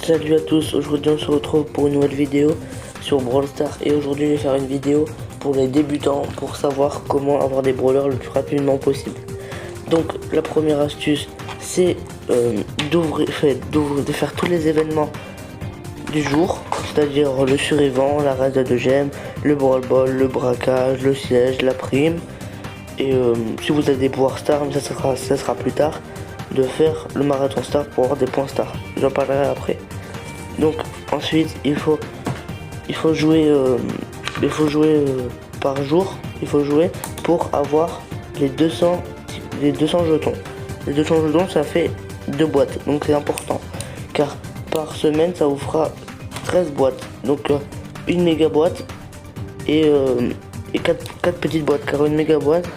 Salut à tous, aujourd'hui on se retrouve pour une nouvelle vidéo sur Brawl Stars et aujourd'hui je vais faire une vidéo pour les débutants pour savoir comment avoir des brawlers le plus rapidement possible. Donc la première astuce c'est de faire tous les événements du jour, c'est-à-dire le survivant, la raid de gemmes, le brawl ball, le braquage, le siège, la prime. Et si vous avez des pouvoirs stars, mais ça sera plus tard, de faire le marathon star pour avoir des points stars. J'en parlerai après. Donc ensuite il faut jouer par jour. Il faut jouer pour avoir les 200 jetons. Les 200 jetons ça fait 2 boîtes, donc c'est important car par semaine ça vous fera 13 boîtes, donc une méga boîte et 4 petites boîtes, car une méga boîte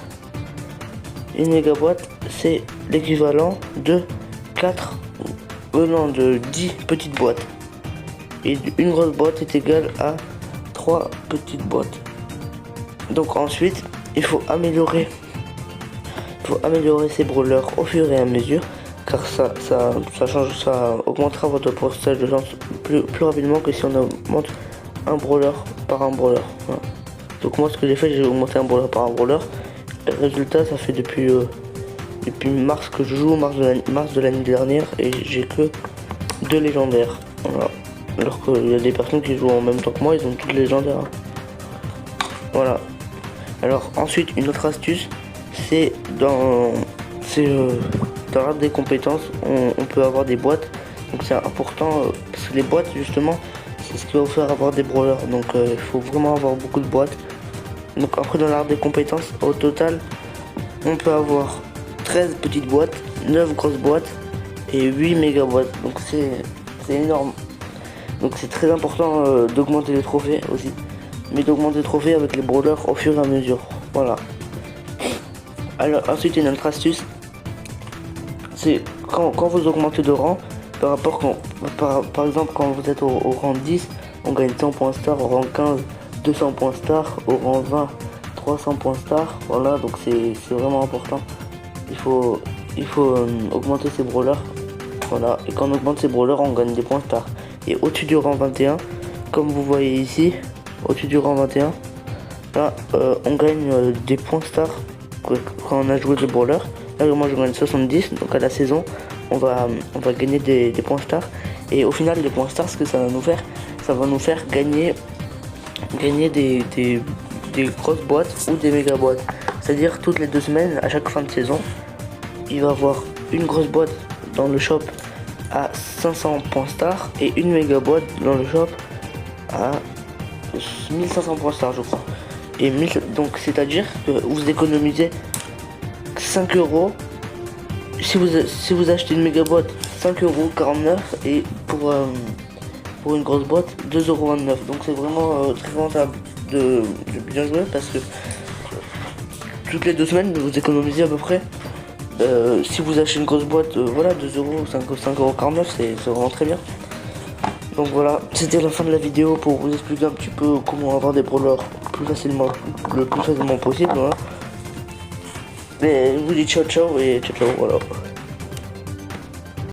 c'est l'équivalent de 10 petites boîtes, et une grosse boîte est égale à 3 petites boîtes. Donc ensuite il faut améliorer ces brawlers au fur et à mesure, car ça augmentera votre pourcentage de chance plus rapidement que si on augmente un brawler par un brawler. Voilà. Donc moi ce que j'ai fait, j'ai augmenté un brawler par un brawler. Le résultat, ça fait depuis mars que je joue, mars de l'année dernière, et j'ai que 2 légendaires. Voilà. Alors qu'il y a des personnes qui jouent en même temps que moi, ils ont toutes les légendaires. Voilà. Alors ensuite, une autre astuce, c'est dans l'arbre des compétences, on peut avoir des boîtes. Donc c'est important, parce que les boîtes justement, c'est ce qui va vous faire avoir des brawlers. Donc il faut vraiment avoir beaucoup de boîtes. Donc après, dans l'arbre des compétences, au total on peut avoir 13 petites boîtes, 9 grosses boîtes et 8 méga boîtes. Donc c'est énorme. Donc c'est très important d'augmenter les trophées aussi, mais d'augmenter les trophées avec les brawlers au fur et à mesure. Voilà. Alors ensuite, une autre astuce, c'est quand vous augmentez de rang, par rapport par exemple quand vous êtes au rang 10, on gagne 100 points star, au rang 15 200 points star, au rang 20 300 points star. Voilà, donc c'est vraiment important. Il faut augmenter ses brawlers. Voilà, et quand on augmente ses brawlers, on gagne des points star. Et au-dessus du rang 21, comme vous voyez ici, au-dessus du rang 21, là on gagne des points star quand on a joué des brawlers. Là moi je gagne 70, donc à la saison on va gagner des points star. Et au final, les points stars, ce que ça va nous faire gagner des grosses boîtes ou des méga boîtes. C'est-à-dire toutes les 2 semaines, à chaque fin de saison, il va avoir une grosse boîte dans le shop à 500 points star et une méga boîte dans le shop à 1500 points star, je crois. Et donc c'est-à-dire que vous économisez 5 euros si vous achetez une méga boîte, 5,49 € et pour une grosse boîte 2,29 €. Donc c'est vraiment très rentable de bien jouer, parce que toutes les 2 semaines vous économisez à peu près. Si vous achetez une grosse boîte, voilà, 2 €, 5,49 €, c'est vraiment très bien. Donc voilà, c'était la fin de la vidéo pour vous expliquer un petit peu comment avoir des brawlers le plus facilement possible. Voilà. Mais je vous dis ciao ciao et ciao ciao, voilà.